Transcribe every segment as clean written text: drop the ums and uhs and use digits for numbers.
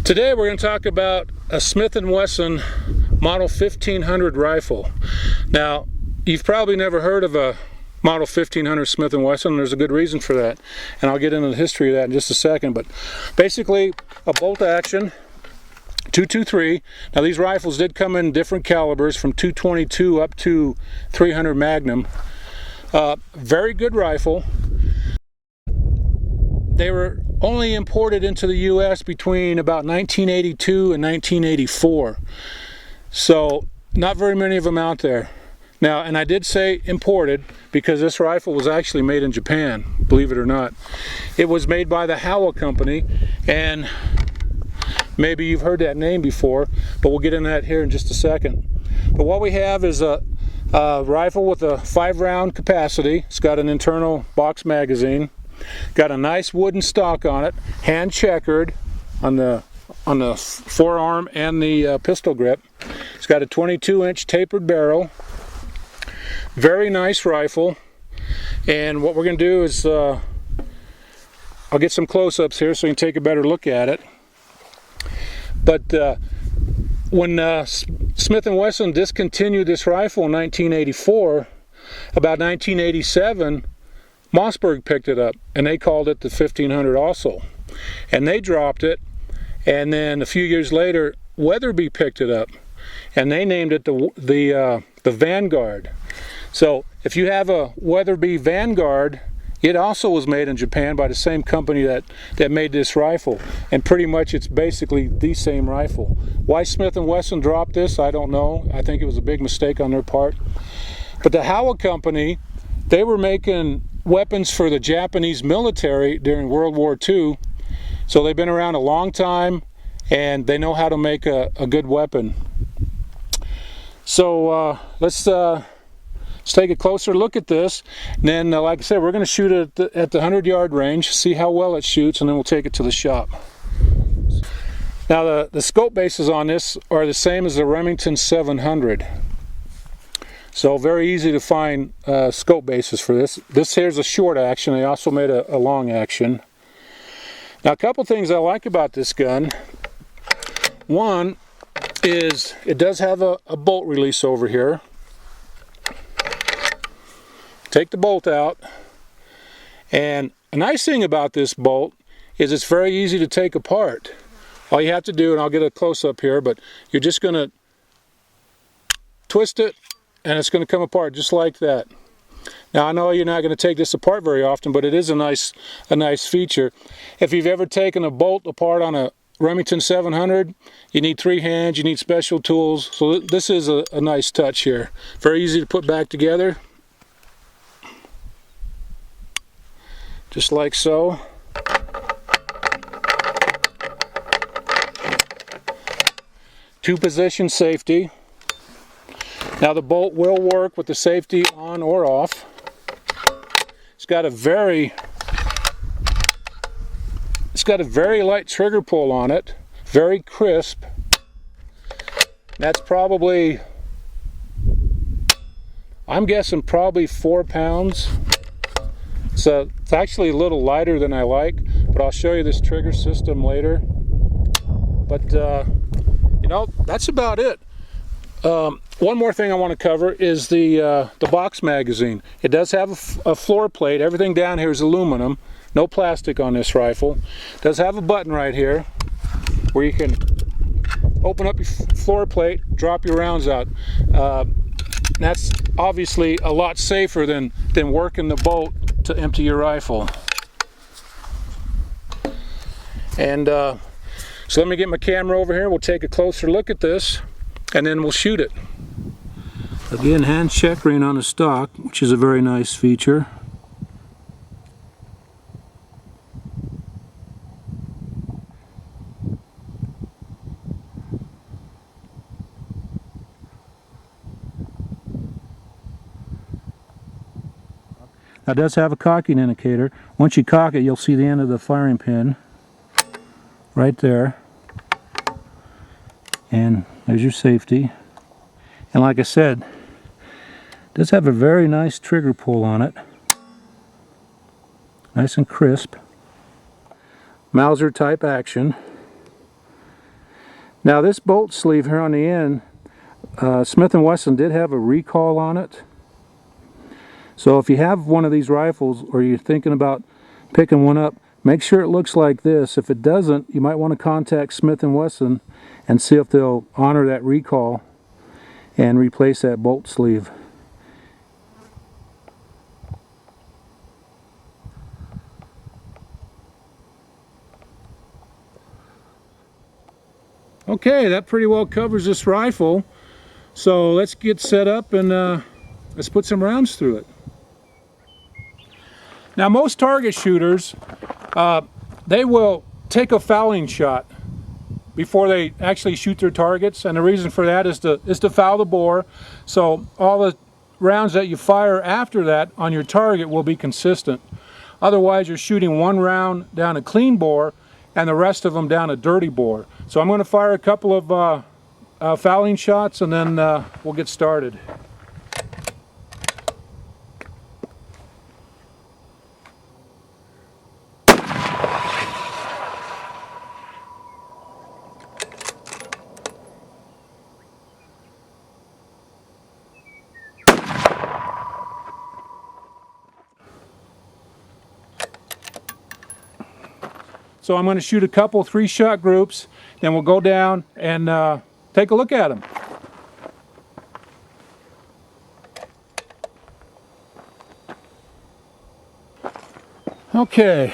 Today we're going to talk about a Smith & Wesson Model 1500 rifle. Now, you've probably never heard of a Model 1500 Smith & Wesson. There's a good reason for that, and I'll get into the history of that in just a second. But basically, a bolt action 223. Now, these rifles did come in different calibers from 222 up to 300 Magnum. Very good rifle. They were only imported into the U.S. between about 1982 and 1984. So not very many of them out there. Now, and I did say imported because this rifle was actually made in Japan, believe it or not. It was made by the Howa company, and maybe you've heard that name before, but we'll get into that here in just a second. But what we have is a rifle with a 5-round capacity. It's got an internal box magazine. Got a nice wooden stock on it, hand checkered on the forearm and the pistol grip. It's got a 22-inch tapered barrel. Very nice rifle. And what we're going to do is I'll get some close-ups here so you can take a better look at it. But when Smith & Wesson discontinued this rifle in 1984, about 1987, Mossberg picked it up, and they called it the 1500 also. And they dropped it, and then a few years later, Weatherby picked it up, and they named it the Vanguard. So if you have a Weatherby Vanguard, it also was made in Japan by the same company that made this rifle. And pretty much it's basically the same rifle. Why Smith & Wesson dropped this, I don't know. I think it was a big mistake on their part. But the Howa company, they were making weapons for the Japanese military during World War II. So they've been around a long time, and they know how to make a good weapon. So let's take a closer look at this. And then, like I said, we're going to shoot it at the 100-yard range, see how well it shoots, and then we'll take it to the shop. Now, the scope bases on this are the same as the Remington 700. So very easy to find scope bases for this. This here's a short action. They also made a long action. Now, a couple things I like about this gun. One is it does have a bolt release over here. Take the bolt out, and a nice thing about this bolt is it's very easy to take apart. All you have to do, and I'll get a close-up here, but you're just going to twist it, and it's going to come apart just like that. Now, I know you're not going to take this apart very often, but it is a nice feature. If you've ever taken a bolt apart on a Remington 700, you need 3 hands, you need special tools. So this is a nice touch here. Very easy to put back together. Just like so. Two-position safety. Now the bolt will work with the safety on or off. It's got a very light trigger pull on it, very crisp. That's probably, I'm guessing probably 4 pounds. So it's actually a little lighter than I like, but I'll show you this trigger system later. But you know, that's about it. One more thing I want to cover is the box magazine. It does have a floor plate. Everything down here is aluminum. No plastic on this rifle. It does have a button right here where you can open up your floor plate, drop your rounds out. That's obviously a lot safer than working the bolt to empty your rifle. And so let me get my camera over here. We'll take a closer look at this, and then we'll shoot it. Again, hand checkering on the stock, which is a very nice feature. Now, it does have a cocking indicator. Once you cock it, you'll see the end of the firing pin right there. And there's your safety. And like I said, it does have a very nice trigger pull on it. Nice and crisp. Mauser type action. Now this bolt sleeve here on the end, Smith & Wesson did have a recall on it. So if you have one of these rifles or you're thinking about picking one up, make sure it looks like this. If it doesn't, you might want to contact Smith & Wesson and see if they'll honor that recall and replace that bolt sleeve. Okay, that pretty well covers this rifle. So let's get set up and let's put some rounds through it. Now most target shooters, they will take a fouling shot before they actually shoot their targets, and the reason for that is to foul the bore, so all the rounds that you fire after that on your target will be consistent. Otherwise you're shooting one round down a clean bore and the rest of them down a dirty bore. So I'm going to fire a couple of fouling shots and then we'll get started. So I'm going to shoot a couple 3-shot groups, then we'll go down and take a look at them. Okay,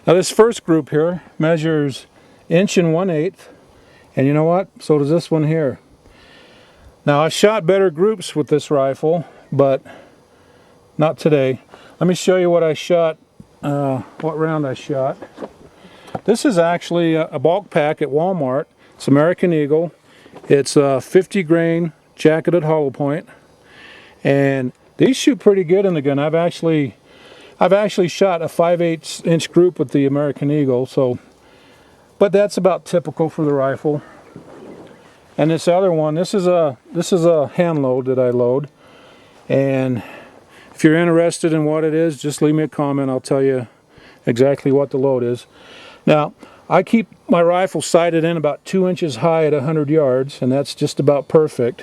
now this first group here measures 1.1 inch, and you know what? So does this one here. Now I shot better groups with this rifle, but not today. Let me show you what I shot, what round I shot. This is actually a bulk pack at Walmart. It's American Eagle. It's a 50 grain jacketed hollow point, and these shoot pretty good in the gun. I've actually shot a 5/8 inch group with the American Eagle, so, but that's about typical for the rifle. And this other one, this is a hand load that I load, and if you're interested in what it is, just leave me a comment. I'll tell you exactly what the load is. Now, I keep my rifle sighted in about 2 inches high at 100 yards, and that's just about perfect.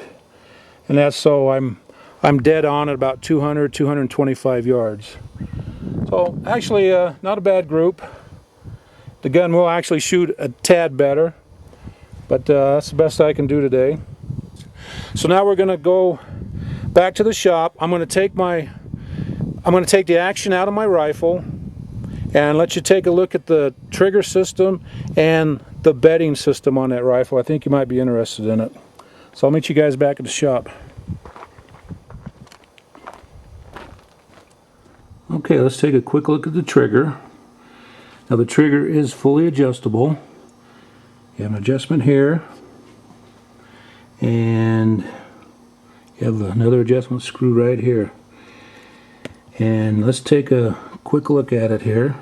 And that's so I'm dead on at about 200, 225 yards. So actually, not a bad group. The gun will actually shoot a tad better, but that's the best I can do today. So now we're going to go back to the shop. I'm going to take the action out of my rifle and let you take a look at the trigger system and the bedding system on that rifle. I think you might be interested in it. So I'll meet you guys back at the shop. Okay, let's take a quick look at the trigger. Now the trigger is fully adjustable. You have an adjustment here, and you have another adjustment screw right here. And let's take a quick look at it here.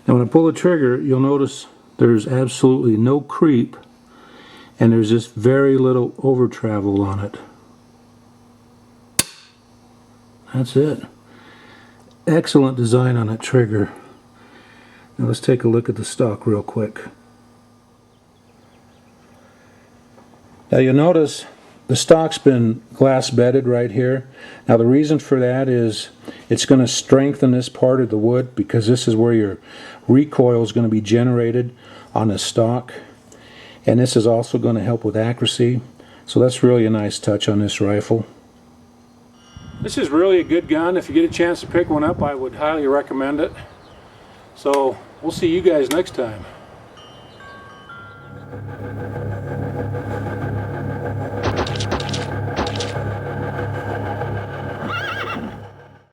Now when I pull the trigger, you'll notice there's absolutely no creep, and there's just very little over travel on it. That's it. Excellent design on that trigger. Now let's take a look at the stock real quick. Now you'll notice the stock's been glass bedded right here. Now the reason for that is it's going to strengthen this part of the wood, because this is where your recoil is going to be generated on the stock. And this is also going to help with accuracy. So that's really a nice touch on this rifle. This is really a good gun. If you get a chance to pick one up, I would highly recommend it. So we'll see you guys next time.